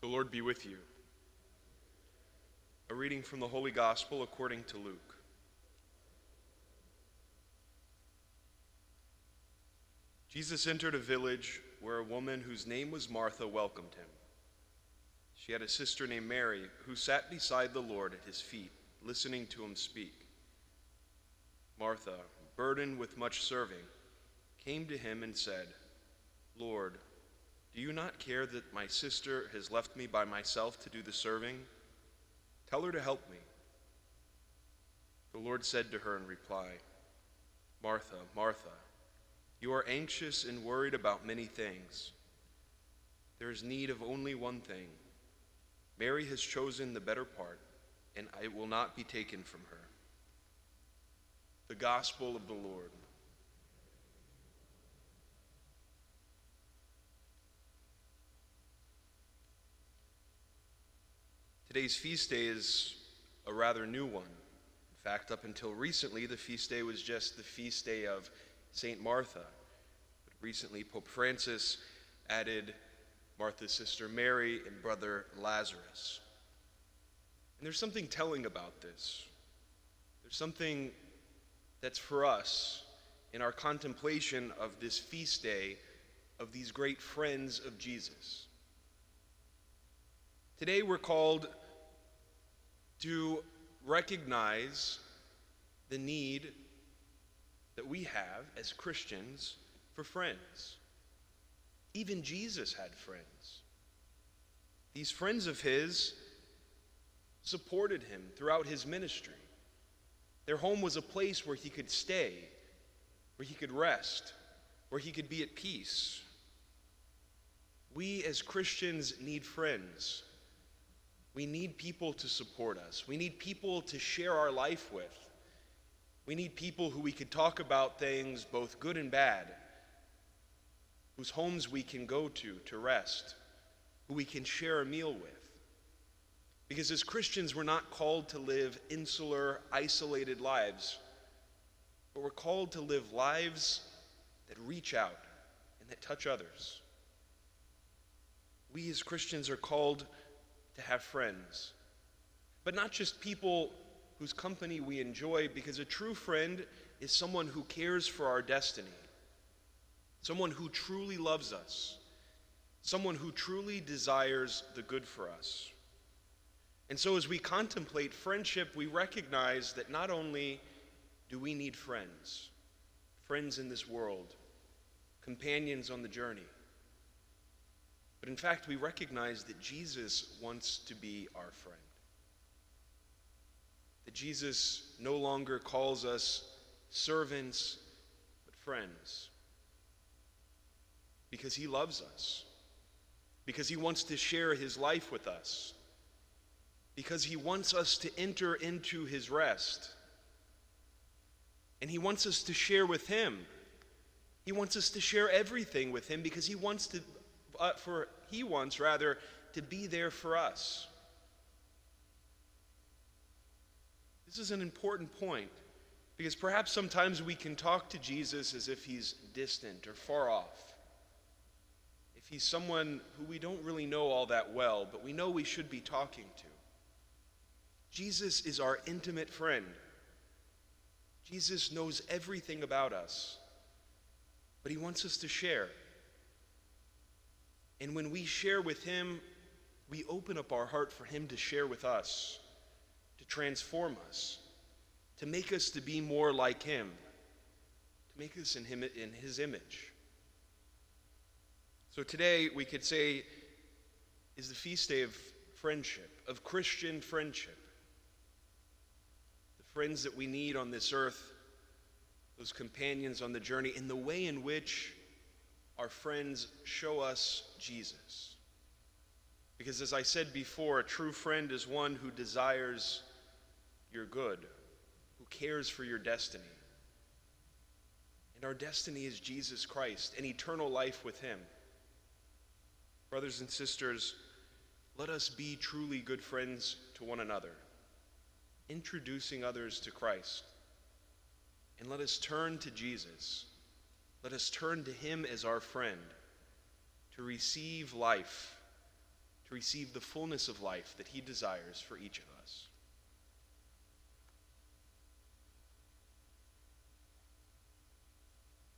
The Lord be with you. A reading from the Holy Gospel according to Luke. Jesus entered a village where a woman whose name was Martha welcomed him. She had a sister named Mary who sat beside the Lord at his feet, listening to him speak. Martha, burdened with much serving, came to him and said, "Lord, do you not care that my sister has left me by myself to do the serving? Tell her to help me." The Lord said to her in reply, "Martha, Martha, you are anxious and worried about many things. There is need of only one thing. Mary has chosen the better part, and it will not be taken from her." The Gospel of the Lord. Today's feast day is a rather new one. In fact, up until recently, the feast day was just the feast day of St. Martha. But recently, Pope Francis added Martha's sister Mary and brother Lazarus. And there's something telling about this. There's something that's for us in our contemplation of this feast day of these great friends of Jesus. Today we're called to recognize the need that we have as Christians for friends. Even Jesus had friends. These friends of his supported him throughout his ministry. Their home was a place where he could stay, where he could rest, where he could be at peace. We as Christians need friends. We need people to support us. We need people to share our life with. We need people who we could talk about things both good and bad, whose homes we can go to rest, who we can share a meal with. Because as Christians, we're not called to live insular, isolated lives, but we're called to live lives that reach out and that touch others. We as Christians are called to have friends, but not just people whose company we enjoy, because a true friend is someone who cares for our destiny, someone who truly loves us, someone who truly desires the good for us. And so as we contemplate friendship, we recognize that not only do we need friends, friends in this world, companions on the journey, but in fact, we recognize that Jesus wants to be our friend. That Jesus no longer calls us servants, but friends. Because he loves us. Because he wants to share his life with us. Because he wants us to enter into his rest. And he wants us to share with him. He wants us to share everything with him because he wants to be there for us. This is an important point because perhaps sometimes we can talk to Jesus as if he's distant or far off. If he's someone who we don't really know all that well, but we know we should be talking to. Jesus is our intimate friend. Jesus knows everything about us, but he wants us to share. And when we share with him, we open up our heart for him to share with us, to transform us, to make us to be more like him, to make us in his image. So today we could say is the feast day of friendship, of Christian friendship. The friends that we need on this earth, those companions on the journey, in the way in which our friends show us Jesus. Because as I said before, a true friend is one who desires your good, who cares for your destiny. And our destiny is Jesus Christ, an eternal life with him. Brothers and sisters, let us be truly good friends to one another, introducing others to Christ. And let us turn to Jesus. Let us turn to him as our friend to receive life, to receive the fullness of life that he desires for each of us.